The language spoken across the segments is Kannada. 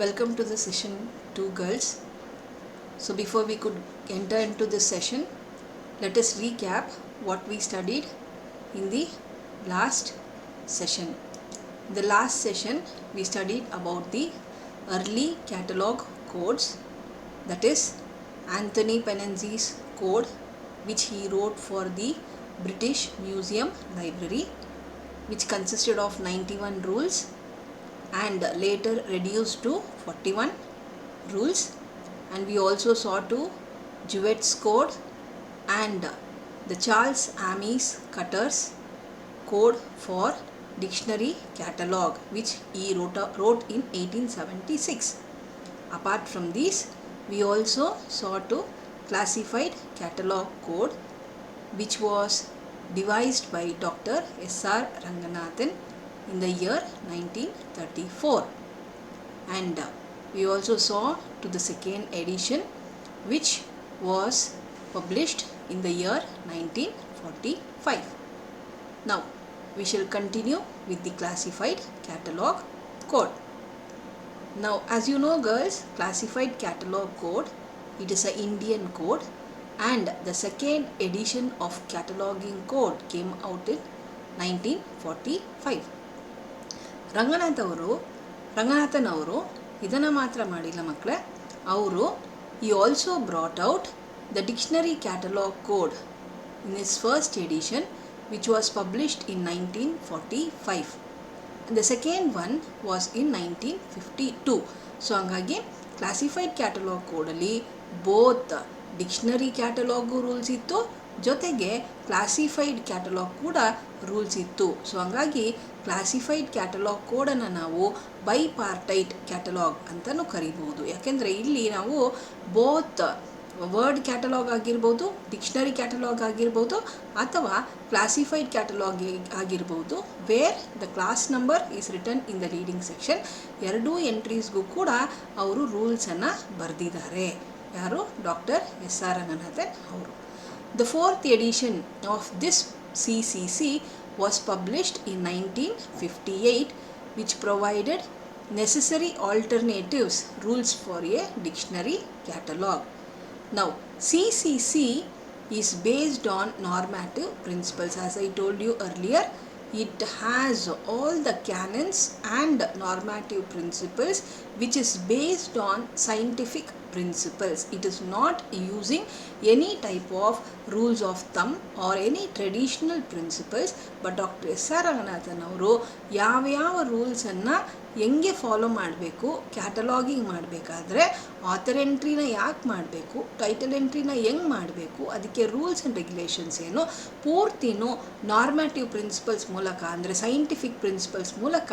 Welcome to the session 2 girls. So before we could enter into this session, let us recap what we studied in the last session. In the last session we studied about the early catalog codes, that is Anthony Penenzi's code which he wrote for the British Museum Library, which consisted of 91 rules and later reduced to 41 rules. And we also saw to Jewett's code and the Charles Ames Cutter's code for dictionary catalog, which he wrote in 1876. Apart from these, we also saw to classified catalog code, which was devised by Dr. S.R. Ranganathan in the year 1934. And we also saw to the second edition, which was published in the year 1945. Now we shall continue with the classified catalog code. Now, as you know girls, classified catalog code, it is an Indian code, and the second edition of cataloging code came out in 1945. Ranganathan ಅವರು ಇದನ್ನು ಮಾತ್ರ ಮಾಡಿಲ್ಲ ಮಕ್ಕಳೇ, ಅವರು he also brought out the dictionary catalog code in his first edition, which was published in 1945. And the second one was in 1952. So ಹಂಗಾಗಿ ಕ್ಲಾಸಿಫೈಡ್ ಕ್ಯಾಟಲಾಗ್ ಕೋಡಲ್ಲಿ ಬೋತ್ ಡಿಕ್ಷನರಿ ಕ್ಯಾಟಲಾಗು ರೂಲ್ಸ್ ಇತ್ತು, ಜೊತೆಗೆ ಕ್ಲಾಸಿಫೈಡ್ ಕ್ಯಾಟಲಾಗ್ ಕೂಡ ರೂಲ್ಸ್ ಇತ್ತು. ಸೊ ಹಂಗಾಗಿ ಕ್ಲಾಸಿಫೈಡ್ ಕ್ಯಾಟಲಾಗ್ ಕೋಡನ್ನು ನಾವು ಬೈಪಾರ್ಟೈಟ್ ಕ್ಯಾಟಲಾಗ್ ಅಂತಲೂ ಕರಿಬಹುದು. ಯಾಕೆಂದರೆ ಇಲ್ಲಿ ನಾವು ಬೋತ್ ವರ್ಡ್ ಕ್ಯಾಟಲಾಗ್ ಆಗಿರ್ಬೋದು, ಡಿಕ್ಷನರಿ ಕ್ಯಾಟಲಾಗ್ ಆಗಿರ್ಬೋದು, ಅಥವಾ ಕ್ಲಾಸಿಫೈಡ್ ಕ್ಯಾಟಲಾಗ್ ಆಗಿರ್ಬೋದು, where the class number is written in the leading section. ಎರಡೂ ಎಂಟ್ರೀಸ್ಗೂ ಕೂಡ ಅವರು ರೂಲ್ಸನ್ನು ಬರೆದಿದ್ದಾರೆ. ಯಾರು? Doctor S.R. ರಂಗನಾಥನ್ ಅವರು. The fourth edition of this CCC was published in 1958, which provided necessary alternatives rules for a dictionary catalog. Now, CCC is based on normative principles. As I told you earlier, it has all the canons and normative principles, which is based on scientific principles. It is not using any type of rules of thumb or any traditional principles, but Dr. S.R. Ranganathan ಅವರು ಯಾವ ರೂಲ್ಸನ್ನು ಹೆಂಗೆ ಫಾಲೋ ಮಾಡಬೇಕು, ಕ್ಯಾಟಲಾಗಿಂಗ್ ಮಾಡಬೇಕಾದ್ರೆ ಆಥರ್ ಎಂಟ್ರಿನ ಯಾಕೆ ಮಾಡಬೇಕು, ಟೈಟಲ್ ಎಂಟ್ರಿನ ಹೆಂಗೆ ಮಾಡಬೇಕು, ಅದಕ್ಕೆ ರೂಲ್ಸ್ ಆ್ಯಂಡ್ ರೆಗ್ಯುಲೇಷನ್ಸ್ ಏನು, ಪೂರ್ತಿನೂ ನಾರ್ಮ್ಯಾಟಿವ್ ಪ್ರಿನ್ಸಿಪಲ್ಸ್ ಮೂಲಕ, ಅಂದರೆ ಸೈಂಟಿಫಿಕ್ ಪ್ರಿನ್ಸಿಪಲ್ಸ್ ಮೂಲಕ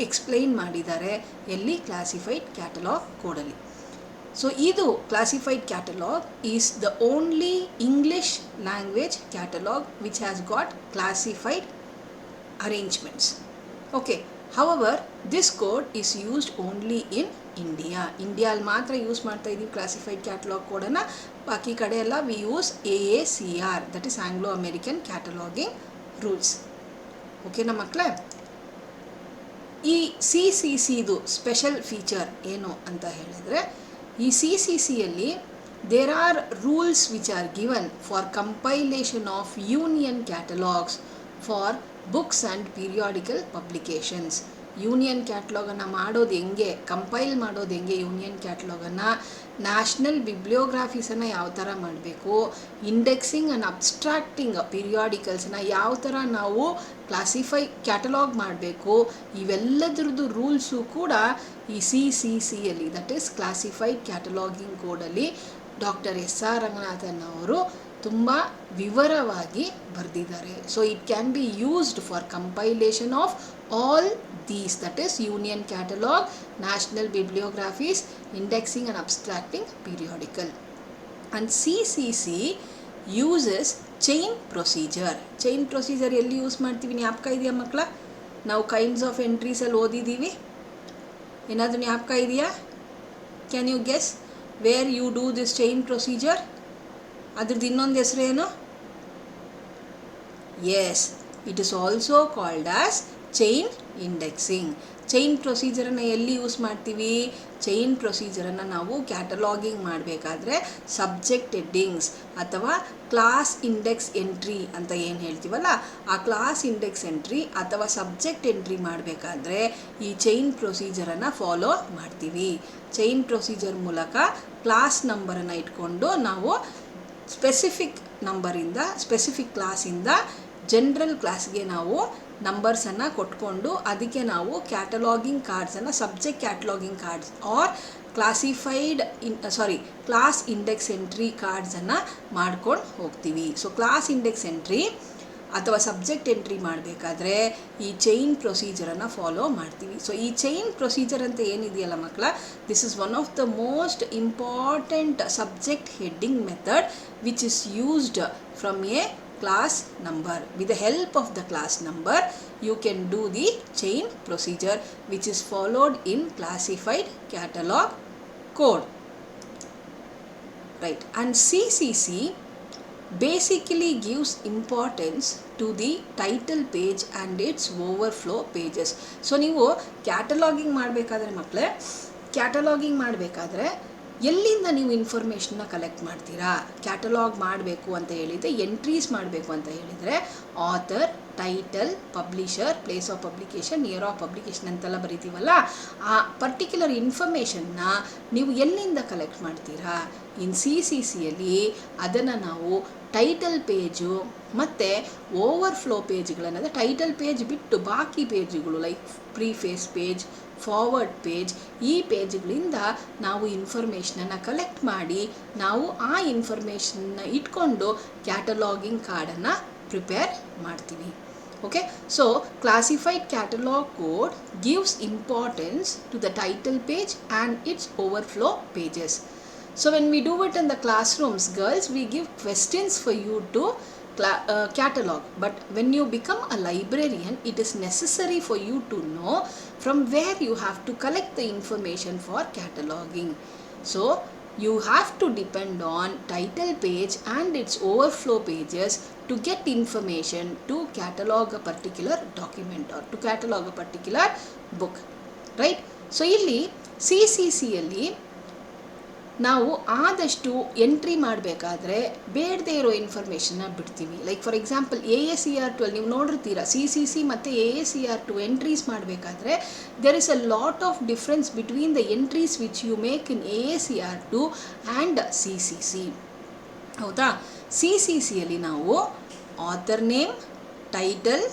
ಎಕ್ಸ್ಪ್ಲೈನ್ ಮಾಡಿದ್ದಾರೆ ಎಲ್ಲಿ? ಕ್ಲಾಸಿಫೈಡ್ ಕ್ಯಾಟಲಾಗ್ ಕೋಡಲ್ಲಿ. ಸೊ ಇದು classified catalogue is the only English language catalogue which has got classified arrangements. Okay, however this code is used only in India. ಇಂಡಿಯಾಲ್ಲಿ ಮಾತ್ರ ಯೂಸ್ ಮಾಡ್ತಾ ಇದ್ದೀವಿ ಕ್ಲಾಸಿಫೈಡ್ ಕ್ಯಾಟಲಾಗ್ ಕೋಡನ್ನು, ಬಾಕಿ ಕಡೆ ಎಲ್ಲ we use AACR, that is Anglo American cataloguing rules. ಓಕೆನಾ ಮಕ್ಕಳೇ? ಈ CCCದು ಸ್ಪೆಷಲ್ ಫೀಚರ್ ಏನು ಅಂತ ಹೇಳಿದ್ರೆ, ಈ CCCಯಲ್ಲಿ there are rules which are given for compilation of union catalogues for books and periodical publications. Union ಕ್ಯಾಟ್ಲಾಗನ್ನು ಮಾಡೋದು ಹೆಂಗೆ, ಕಂಪೈಲ್ ಮಾಡೋದು ಹೆಂಗೆ, ಯೂನಿಯನ್ ಕ್ಯಾಟ್ಲಾಗನ್ನು ನ್ಯಾಷನಲ್ ಬಿಬ್ಲಿಯೋಗ್ರಾಫೀಸನ್ನು ಯಾವ ಥರ ಮಾಡಬೇಕು, ಇಂಡೆಕ್ಸಿಂಗ್ ಆ್ಯಂಡ್ ಅಬ್ಸ್ಟ್ರಾಕ್ಟಿಂಗ್ ಪೀರಿಯಾಡಿಕಲ್ಸನ್ನು ಯಾವ ಥರ ನಾವು ಕ್ಯಾಟಲಾಗ್ ಮಾಡಬೇಕು, ಇವೆಲ್ಲದ್ರದ್ದು ರೂಲ್ಸು ಕೂಡ ಈ CCCಯಲ್ಲಿ, ದಟ್ ಈಸ್ ಕ್ಲಾಸಿಫೈಡ್ ಕ್ಯಾಟಲಾಗಿಂಗ್ ಕೋಡಲ್ಲಿ ಡಾಕ್ಟರ್ S.R. ರಂಗನಾಥನ್ ಅವರು ತುಂಬ ವಿವರವಾಗಿ ಬರೆದಿದ್ದಾರೆ. So it can be used for compilation of all these, that is union catalogue, national bibliographies, indexing and abstracting periodical. And CCC uses chain procedure. Chain procedure ಎಲ್ಲಿ ಯೂಸ್ ಮಾಡ್ತೀವಿ ಜ್ಞಾಪಕ ಇದೆಯಾ ಮಕ್ಕಳ? ನಾವು ಕೈಂಡ್ಸ್ ಆಫ್ ಎಂಟ್ರೀಸಲ್ಲಿ ಓದಿದ್ದೀವಿ, ಏನಾದರೂ ಜ್ಞಾಪಕ ಇದೆಯಾ? Can you guess where you do this chain procedure? ಅದ್ರದ್ದು ಇನ್ನೊಂದು ಹೆಸರು ಏನು? Yes, it is also called as chain indexing. Chain ಪ್ರೊಸೀಜರನ್ನು ಎಲ್ಲಿ ಯೂಸ್ ಮಾಡ್ತೀವಿ? ಚೈನ್ ಪ್ರೊಸೀಜರನ್ನು ನಾವು ಕ್ಯಾಟಲಾಗಿಂಗ್ ಮಾಡಬೇಕಾದ್ರೆ ಸಬ್ಜೆಕ್ಟ್ ಹೆಡ್ಡಿಂಗ್ಸ್ ಅಥವಾ ಕ್ಲಾಸ್ ಇಂಡೆಕ್ಸ್ ಎಂಟ್ರಿ ಅಂತ ಏನು ಹೇಳ್ತೀವಲ್ಲ, ಆ ಕ್ಲಾಸ್ ಇಂಡೆಕ್ಸ್ ಎಂಟ್ರಿ ಅಥವಾ ಸಬ್ಜೆಕ್ಟ್ ಎಂಟ್ರಿ ಮಾಡಬೇಕಾದ್ರೆ ಈ ಚೈನ್ ಪ್ರೊಸೀಜರನ್ನು ಫಾಲೋ ಮಾಡ್ತೀವಿ. ಚೈನ್ ಪ್ರೊಸೀಜರ್ ಮೂಲಕ ಕ್ಲಾಸ್ ನಂಬರನ್ನು ಇಟ್ಕೊಂಡು ನಾವು ಸ್ಪೆಸಿಫಿಕ್ ನಂಬರಿಂದ, ಸ್ಪೆಸಿಫಿಕ್ ಕ್ಲಾಸಿಂದ ಜನರಲ್ ಕ್ಲಾಸ್ಗೆ ನಾವು ನಂಬರ್ಸನ್ನು ಕೊಟ್ಕೊಂಡು ಅದಕ್ಕೆ ನಾವು ಕ್ಯಾಟಲಾಗಿಂಗ್ ಕಾರ್ಡ್ಸನ್ನು, subject cataloguing cards or class index entry ಕಾರ್ಡ್ಸನ್ನು ಮಾಡ್ಕೊಂಡು ಹೋಗ್ತೀವಿ. ಸೊ ಕ್ಲಾಸ್ ಇಂಡೆಕ್ಸ್ ಎಂಟ್ರಿ ಅಥವಾ ಸಬ್ಜೆಕ್ಟ್ ಎಂಟ್ರಿ ಮಾಡಬೇಕಾದ್ರೆ ಈ ಚೈನ್ ಪ್ರೊಸೀಜರನ್ನು ಫಾಲೋ ಮಾಡ್ತೀವಿ. ಸೊ ಈ ಚೈನ್ ಪ್ರೊಸೀಜರ್ ಅಂತ ಏನಿದೆಯಲ್ಲ ಮಕ್ಕಳ, this is one of the most important subject heading method which is used from a class number. With the help of the class number you can do the chain procedure which is followed in classified catalog code, right? And CCC basically gives importance to the title page and its overflow pages. So ನೀವು ಕ್ಯಾಟಲಾಗಿಂಗ್ ಮಾಡಬೇಕಾದ್ರೆ ಮಕ್ಕಳೇ, ಕ್ಯಾಟಲಾಗಿಂಗ್ ಮಾಡಬೇಕಾದ್ರೆ ಎಲ್ಲಿಂದ ನೀವು ಇನ್ಫಾರ್ಮೇಷನ್ನ ಕಲೆಕ್ಟ್ ಮಾಡ್ತೀರಾ? ಕ್ಯಾಟಲಾಗ್ ಮಾಡಬೇಕು ಅಂತ ಹೇಳಿದರೆ, ಎಂಟ್ರೀಸ್ ಮಾಡಬೇಕು ಅಂತ ಹೇಳಿದರೆ author, title, publisher, place of publication, year of publication ಅಂತೆಲ್ಲ ಬರಿತೀವಲ್ಲ, ಆ ಪರ್ಟಿಕ್ಯುಲರ್ ಇನ್ಫಾರ್ಮೇಷನ್ನ ನೀವು ಎಲ್ಲಿಂದ ಕಲೆಕ್ಟ್ ಮಾಡ್ತೀರಾ? ಇನ್ CCCಯಲ್ಲಿ ಅದನ್ನು ನಾವು ಟೈಟಲ್ ಪೇಜು ಮತ್ತು ಓವರ್ಫ್ಲೋ ಪೇಜ್ಗಳನ್ನು, ಅಂದರೆ ಟೈಟಲ್ ಪೇಜ್ ಬಿಟ್ಟು ಬಾಕಿ ಪೇಜ್ಗಳು like preface page, forward page, ಈ ಪೇಜ್ಗಳಿಂದ ನಾವು ಇನ್ಫಾರ್ಮೇಷನನ್ನು ಕಲೆಕ್ಟ್ ಮಾಡಿ ನಾವು ಆ ಇನ್ಫಾರ್ಮೇಷನ್ನ ಇಟ್ಕೊಂಡು ಕ್ಯಾಟಲಾಗಿಂಗ್ ಕಾರ್ಡನ್ನು ಪ್ರಿಪೇರ್ ಮಾಡ್ತೀವಿ. Okay, so classified catalog code gives importance to the title page and its overflow pages. So when we do it in the classrooms, girls, we give questions for you to catalog, but when you become a librarian, it is necessary for you to know from where you have to collect the information for cataloging. So you have to depend on title page and its overflow pages to get information to catalog a particular document or to catalog a particular book, right? So ಇಲ್ಲಿ CCCಯಲ್ಲಿ ನಾವು ಆದಷ್ಟು ಎಂಟ್ರಿ ಮಾಡಬೇಕಾದ್ರೆ ಬೇಡದೇ ಇರೋ ಇನ್ಫಾರ್ಮೇಷನ್ನ ಬಿಡ್ತೀವಿ. ಲೈಕ್ ಫಾರ್ ಎಕ್ಸಾಂಪಲ್ AACR12 ನೀವು ನೋಡಿರ್ತೀರ, CCC ಮತ್ತು AACR2 ಎಂಟ್ರೀಸ್ ಮಾಡಬೇಕಾದ್ರೆ there is a lot of difference between the entries which you make in AACR2 and CCC. ಹೌದಾ? CCCಯಲ್ಲಿ ನಾವು author name, title,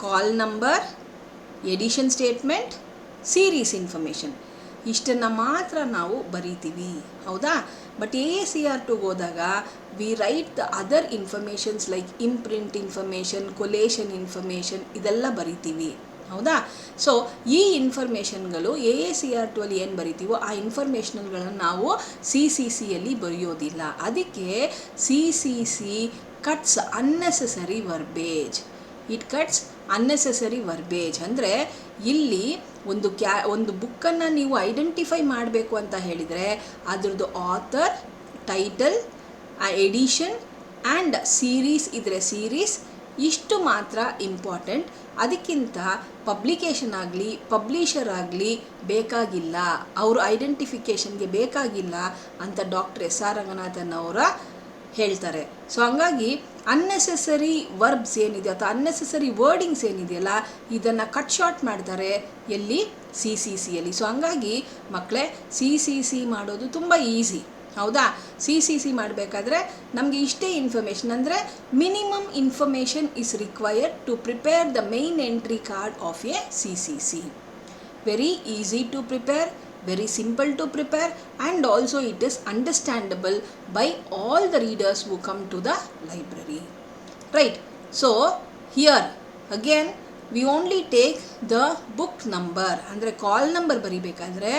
call number, edition statement, series information ಇಷ್ಟನ್ನು ಮಾತ್ರ ನಾವು ಬರೀತೀವಿ. ಹೌದಾ? ಬಟ್ AACR2ಗೆ ಹೋದಾಗ we write the other informations like imprint information, collation information, ಇದೆಲ್ಲ ಬರಿತೀವಿ. ಹೌದಾ? ಸೊ ಈ ಇನ್ಫಾರ್ಮೇಷನ್ಗಳು AACR2ಅಲ್ಲಿ ಏನು ಬರಿತೀವೋ ಆ ಇನ್ಫಾರ್ಮೇಷನ್ಗಳನ್ನು ನಾವು CCCಯಲ್ಲಿ ಬರೆಯೋದಿಲ್ಲ. ಅದಕ್ಕೆ CCC cuts unnecessary verbiage. It cuts unnecessary verbiage ಅಂದರೆ ಇಲ್ಲಿ ಒಂದು ಬುಕ್ಕನ್ನು ನೀವು ಐಡೆಂಟಿಫೈ ಮಾಡಬೇಕು ಅಂತ ಹೇಳಿದರೆ ಅದರದ್ದು author, title, edition and series ಇದ್ದರೆ ಸೀರೀಸ್, ಇಷ್ಟು ಮಾತ್ರ ಇಂಪಾರ್ಟೆಂಟ್. ಅದಕ್ಕಿಂತ ಪಬ್ಲಿಕೇಶನ್ ಆಗಲಿ ಪಬ್ಲಿಷರ್ ಆಗಲಿ ಬೇಕಾಗಿಲ್ಲ, ಅವರು ಐಡೆಂಟಿಫಿಕೇಷನ್ಗೆ ಬೇಕಾಗಿಲ್ಲ ಅಂತ ಡಾಕ್ಟರ್ SR ರಂಗನಾಥನ್ ಅವರ ಹೇಳ್ತಾರೆ. ಸೊ ಹಂಗಾಗಿ ಅನ್ನೆಸೆಸರಿ ವರ್ಬ್ಸ್ ಏನಿದೆ ಅಥವಾ ಅನ್ನೆಸೆಸರಿ ವರ್ಡಿಂಗ್ಸ್ ಏನಿದೆಯಲ್ಲ ಇದನ್ನು ಕಟ್ ಶಾರ್ಟ್ ಮಾಡ್ತಾರೆ ಎಲ್ಲಿ? CCCಯಲ್ಲಿ. ಸೊ ಹಂಗಾಗಿ ಮಕ್ಕಳೇ CCC ಮಾಡೋದು ತುಂಬ ಈಸಿ. ಹೌದಾ? CCC ಮಾಡಬೇಕಾದ್ರೆ ನಮಗೆ ಇಷ್ಟೇ ಇನ್ಫಾರ್ಮೇಷನ್, ಅಂದರೆ minimum information is required to prepare the main entry card of a CCC. Very easy to prepare, very simple to prepare, and also it is understandable by all the readers who come to the library, right? So here again we only take the book number, ಅಂದರೆ call number ಬರಿಬೇಕಾದ್ರೆ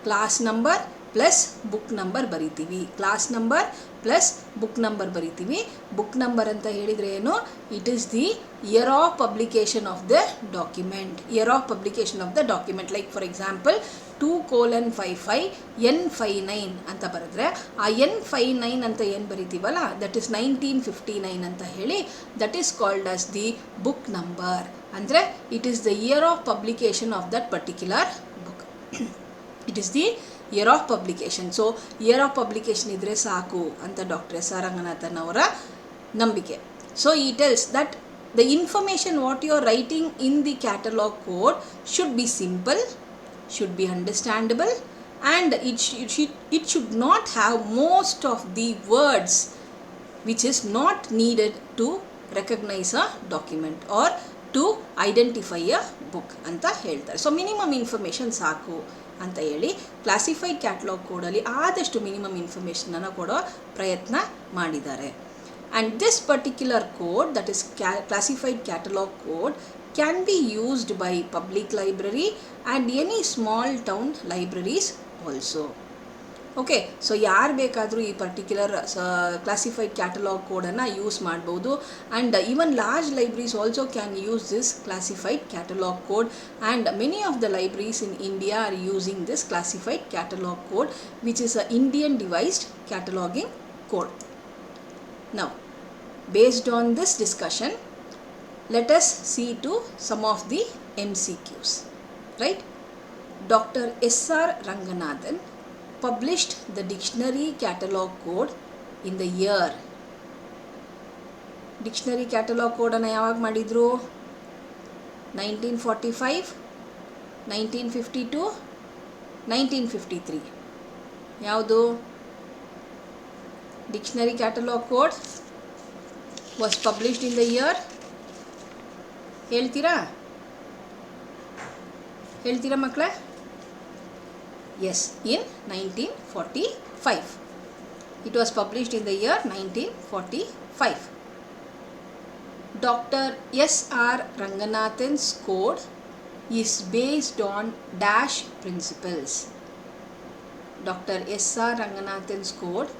class number plus book number ಬರಿತೀವಿ. Class number plus book number ಬರಿತೀವಿ. ಬುಕ್ ನಂಬರ್ ಅಂತ ಹೇಳಿದರೆ ಏನು? It is the year of publication of the document. Year of publication of the document like for example 2:55 N59 ಅಂತ ಬರೆದ್ರೆ ಆ N59 ಅಂತ ಏನು ಬರಿತೀವಲ್ಲ ದಟ್ ಈಸ್ 1959 ಅಂತ ಹೇಳಿ that is called as the book number. ಅಂದರೆ it is the year of publication of that particular book. It is the year of publication. So year of publication ಇದ್ದರೆ ಸಾಕು ಅಂತ ಡಾಕ್ಟರ್ ಎಸ್ ಆರ್ ರಂಗನಾಥನ್ ಅವರ ನಂಬಿಕೆ. ಸೊ ಈ tells that the information what you are writing in the catalog code should be simple, should be understandable, and it should not have most of the words which is not needed to recognize a document or to identify a book ಅಂತ ಹೇಳ್ತಾರೆ. ಸೊ ಮಿನಿಮಮ್ ಇನ್ಫಾರ್ಮೇಷನ್ ಸಾಕು ಅಂತ ಹೇಳಿ ಕ್ಲಾಸಿಫೈಡ್ ಕ್ಯಾಟಲಾಗ್ ಕೋಡಲ್ಲಿ ಆದಷ್ಟು ಮಿನಿಮಮ್ ಇನ್ಫಾರ್ಮೇಷನನ್ನು ಕೊಡೋ ಪ್ರಯತ್ನ ಮಾಡಿದ್ದಾರೆ. And this particular code, that is classified catalog code, can be used by public library and any small town libraries also. Okay, so ಯಾರು ಬೇಕಾದರೂ ಈ ಪರ್ಟಿಕ್ಯುಲರ್ ಕ್ಲಾಸಿಫೈಡ್ ಕ್ಯಾಟಲಾಗ್ ಕೋಡನ್ನು ಯೂಸ್ ಮಾಡ್ಬೋದು. And even large libraries also can use this classified catalogue code, and many of the libraries in India are using this classified catalogue code which is a Indian devised cataloguing code. Now, based on this discussion, let us see to some of the MCQs. Right? Dr. S.R. Ranganathan published the dictionary catalog code in the year. Dictionary catalog code ಅನ್ನು ಯಾವಾಗ ಮಾಡಿದ್ರು? 1945, 1952, 1953. ಯಾವುದು? Dictionary catalog code was published in the year, ಹೇಳ್ತೀರಾ ಮಕ್ಕಳೇ? Yes, in 1945. It was published in the year 1945. Dr. S.R. Ranganathan's code is based on dash principles. Dr. S.R. Ranganathan's code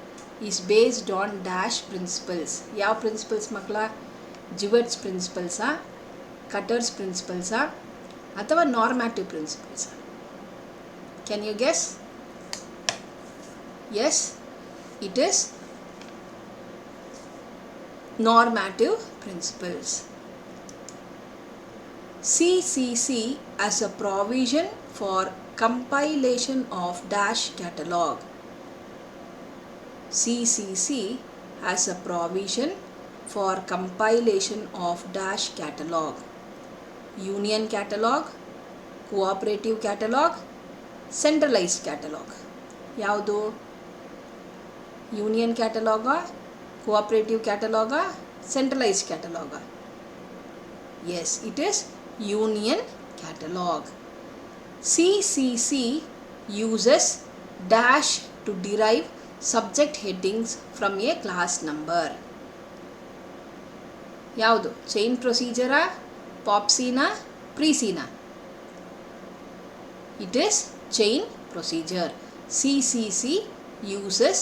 is based on dash principles. ಯಾವ ಪ್ರಿನ್ಸಿಪಲ್ಸ್ ಮಕ್ಕಳ? ಜಿವೆಟ್ಸ್ ಪ್ರಿನ್ಸಿಪಲ್ಸಾ, ಕಟರ್ಸ್ ಪ್ರಿನ್ಸಿಪಲ್ಸಾ, ಅಥವಾ ನಾರ್ಮ್ಯಾಟಿವ್ ಪ್ರಿನ್ಸಿಪಲ್ಸಾ? Can you guess? Yes, it is normative principles. CCC as a provision for compilation of dash catalog. CCC has a provision for compilation of dash catalog. Union catalog, cooperative catalog, centralized catalog. ಯಾವುದು? Union catalogue, cooperative catalog, centralized catalog? Yes, it is union catalog. CCC uses dash to derive subject headings from a class number. ಯಾವುದು? Chain ಪ್ರೊಸೀಜರಾ, ಪಾಪ್ಸಿನಾ, ಪ್ರೀಸಿನಾ? It is chain procedure. CCC uses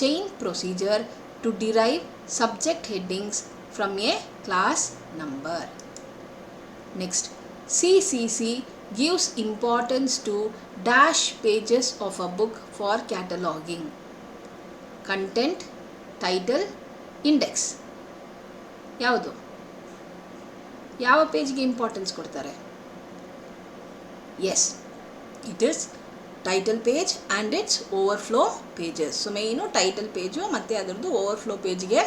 chain procedure to derive subject headings from a class number. Next, CCC gives importance to dash pages of a book for cataloging. Content, title, index. ಯಾವುದು? ಯಾವ ಪೇಜ್ಗೆ ಇಂಪಾರ್ಟೆನ್ಸ್ ಕೊಡ್ತಾರೆ? Yes, it is title page and its overflow pages. So main title page ಮತ್ತು ಅದರದ್ದು ಓವರ್ಫ್ಲೋ ಪೇಜ್ಗೆ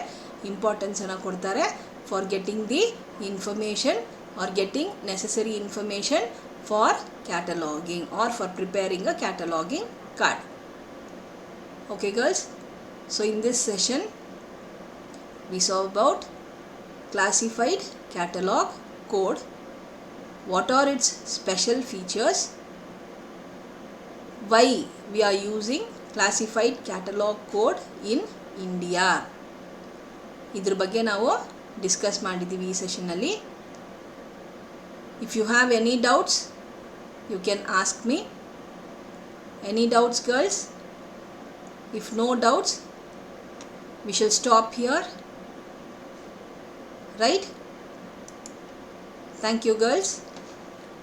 ಇಂಪಾರ್ಟೆನ್ಸನ್ನು ಕೊಡ್ತಾರೆ for getting the information or getting necessary information for cataloguing or for preparing a cataloguing card. Okay girls, so in this session we saw about classified catalog code, what are its special features, why we are using classified catalog code in India. ಇದ್ರ ಬಗ್ಗೆ ನಾವು ಡಿಸ್ಕಸ್ ಮಾಡಿದ್ದೀವಿ ಈ ಸೆಷನ್ನಲ್ಲಿ. If you have any doubts you can ask me. Any doubts girls? If no doubts, we shall stop here. Right? Thank you girls.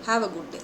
Have a good day.